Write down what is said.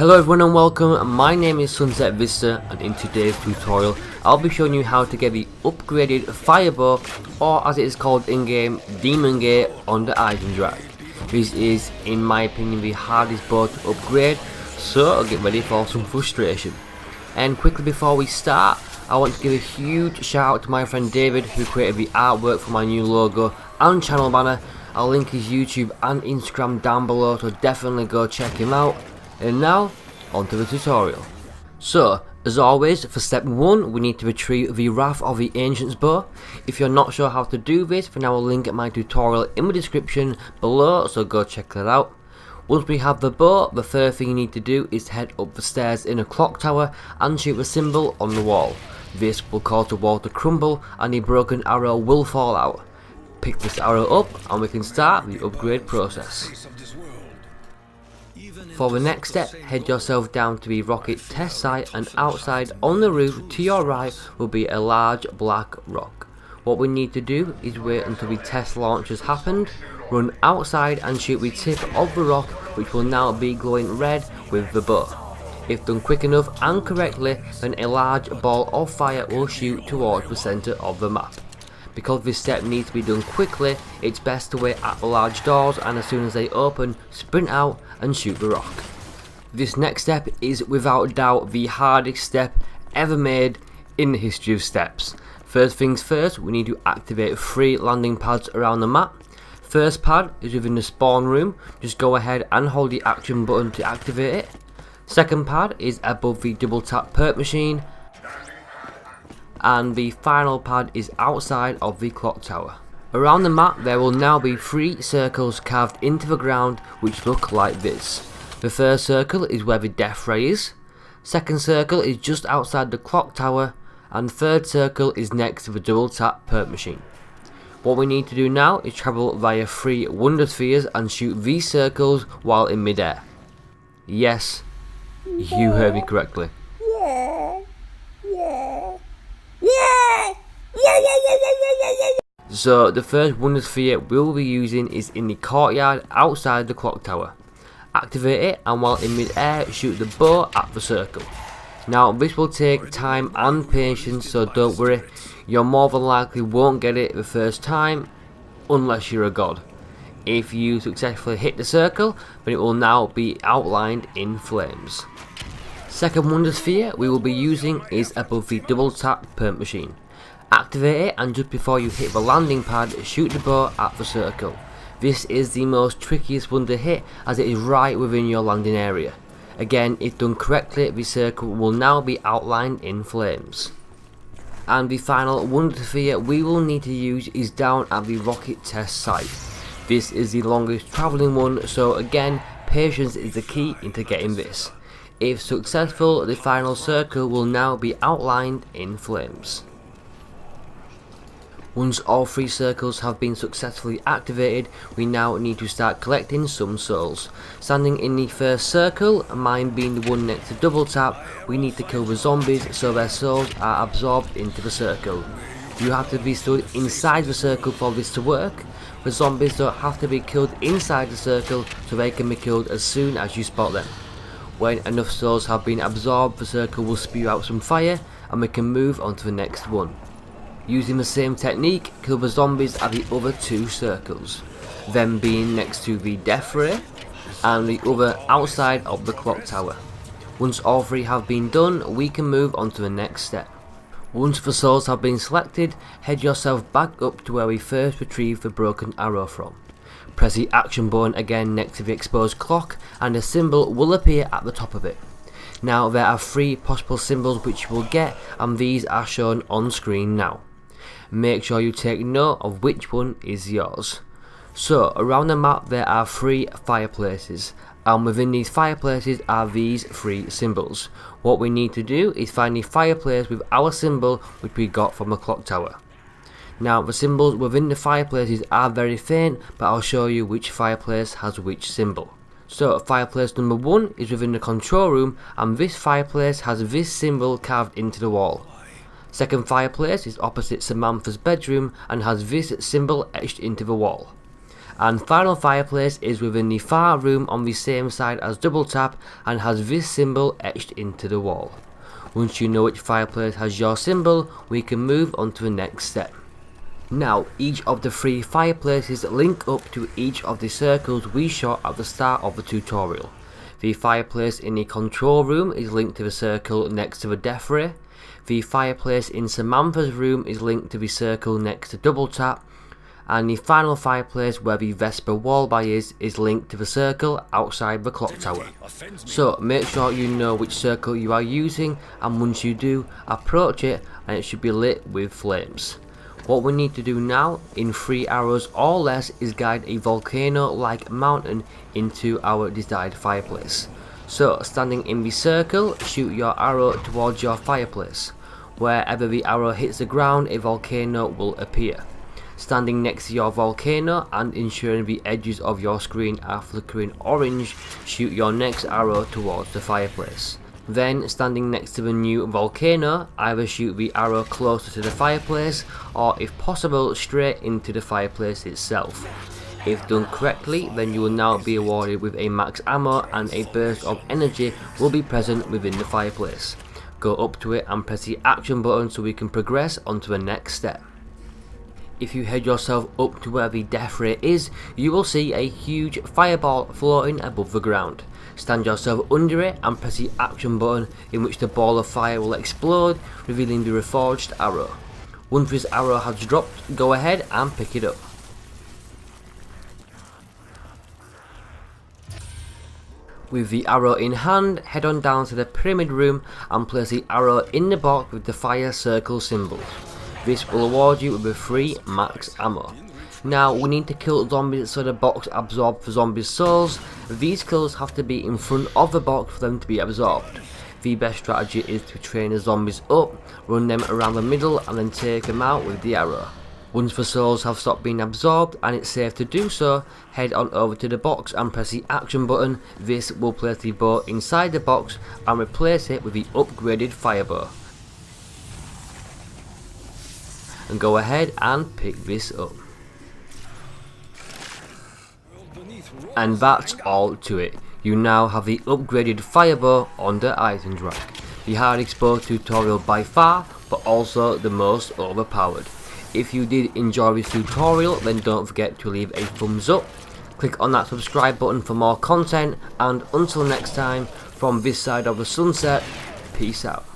Hello everyone and welcome, my name is Sunset Vista and in today's tutorial I'll be showing you how to get the upgraded Firebow, or as it is called in game, Demon Gate on the Eisendrache. This is in my opinion the hardest bow to upgrade, so get ready for some frustration. And quickly before we start, I want to give a huge shout out to my friend David who created the artwork for my new logo and channel banner. I'll link his YouTube and Instagram down below, so definitely go check him out. And now, onto the tutorial. So, as always, for step 1, we need to retrieve the Wrath of the Ancient's Bow. If you're not sure how to do this, then I will link my tutorial in the description below, so go check that out. Once we have the bow, the first thing you need to do is head up the stairs in a clock tower and shoot the symbol on the wall. This will cause the wall to crumble and the broken arrow will fall out. Pick this arrow up and we can start the upgrade process. For the next step, head yourself down to the rocket test site, and outside on the roof to your right will be a large black rock. What we need to do is wait until the test launch has happened, run outside and shoot the tip of the rock, which will now be glowing red with the bow. If done quick enough and correctly, then a large ball of fire will shoot towards the centre of the map. Because this step needs to be done quickly, it's best to wait at the large doors, and as soon as they open, sprint out and shoot the rock. This next step is without doubt the hardest step ever made in the history of steps. First things first, we need to activate 3 landing pads around the map. First pad is within the spawn room, just go ahead and hold the action button to activate it. Second pad is above the double tap perk machine. And the final pad is outside of the clock tower. Around the map there will now be 3 circles carved into the ground which look like this. The first circle is where the death ray is, second circle is just outside the clock tower, and third circle is next to the double tap perk machine. What we need to do now is travel via 3 wonder spheres and shoot these circles while in midair. Yes, you heard me correctly. So the first wonder sphere we'll be using is in the courtyard outside the clock tower. Activate it and while in mid-air shoot the bow at the circle. Now this will take time and patience, so don't worry, you more than likely won't get it the first time unless you're a god. If you successfully hit the circle, then it will now be outlined in flames. Second wonder sphere we will be using is above the double tap perk machine. Activate it and just before you hit the landing pad, shoot the bow at the circle. This is the most trickiest one to hit as it is right within your landing area. Again, if done correctly, the circle will now be outlined in flames. And the final wonder sphere we will need to use is down at the rocket test site. This is the longest travelling one, so again, patience is the key into getting this. If successful, the final circle will now be outlined in flames. Once all 3 circles have been successfully activated, we now need to start collecting some souls. Standing in the first circle, mine being the one next to double tap, we need to kill the zombies so their souls are absorbed into the circle. You have to be stood inside the circle for this to work. The zombies don't have to be killed inside the circle, so they can be killed as soon as you spot them. When enough souls have been absorbed, the circle will spew out some fire and we can move on to the next one. Using the same technique, kill the zombies at the other 2 circles, them being next to the death ray and the other outside of the clock tower. Once all 3 have been done, we can move on to the next step. Once the souls have been selected, head yourself back up to where we first retrieved the broken arrow from. Press the action button again next to the exposed clock and a symbol will appear at the top of it. Now there are 3 possible symbols which you will get, and these are shown on screen now. Make sure you take note of which one is yours. So around the map there are 3 fireplaces, and within these fireplaces are these 3 symbols. What we need to do is find the fireplace with our symbol which we got from the clock tower. Now the symbols within the fireplaces are very faint, but I'll show you which fireplace has which symbol. So fireplace number 1 is within the control room, and this fireplace has this symbol carved into the wall. Second fireplace is opposite Samantha's bedroom and has this symbol etched into the wall. And final fireplace is within the far room on the same side as double tap and has this symbol etched into the wall. Once you know which fireplace has your symbol, we can move on to the next step. Now, each of the 3 fireplaces link up to each of the circles we shot at the start of the tutorial. The fireplace in the control room is linked to the circle next to the death ray. The fireplace in Samantha's room is linked to the circle next to double tap. And the final fireplace where the Vesper wall by is linked to the circle outside the clock tower. So make sure you know which circle you are using, and once you do, approach it and it should be lit with flames. What we need to do now, in 3 arrows or less, is guide a volcano-like mountain into our desired fireplace. So standing in the circle, shoot your arrow towards your fireplace. Wherever the arrow hits the ground, a volcano will appear. Standing next to your volcano and ensuring the edges of your screen are flickering orange, shoot your next arrow towards the fireplace. Then, standing next to the new volcano, either shoot the arrow closer to the fireplace or, if possible, straight into the fireplace itself. If done correctly, then you will now be awarded with a max ammo and a burst of energy will be present within the fireplace. Go up to it and press the action button so we can progress on to the next step. If you head yourself up to where the death ray is, you will see a huge fireball floating above the ground. Stand yourself under it and press the action button, in which the ball of fire will explode, revealing the reforged arrow. Once this arrow has dropped, go ahead and pick it up. With the arrow in hand, head on down to the pyramid room and place the arrow in the box with the fire circle symbol. This will award you with a free max ammo. Now we need to kill zombies so the box absorbs the zombies' souls. These kills have to be in front of the box for them to be absorbed. The best strategy is to train the zombies up, run them around the middle and then take them out with the arrow. Once the souls have stopped being absorbed and it's safe to do so, head on over to the box and press the action button. This will place the bow inside the box and replace it with the upgraded fire bow. And go ahead and pick this up. And that's all to it. You now have the upgraded firebow under Eisendrache. The hard exposed tutorial by far, but also the most overpowered. If you did enjoy this tutorial, then don't forget to leave a thumbs up. Click on that subscribe button for more content, and until next time, from this side of the sunset, peace out.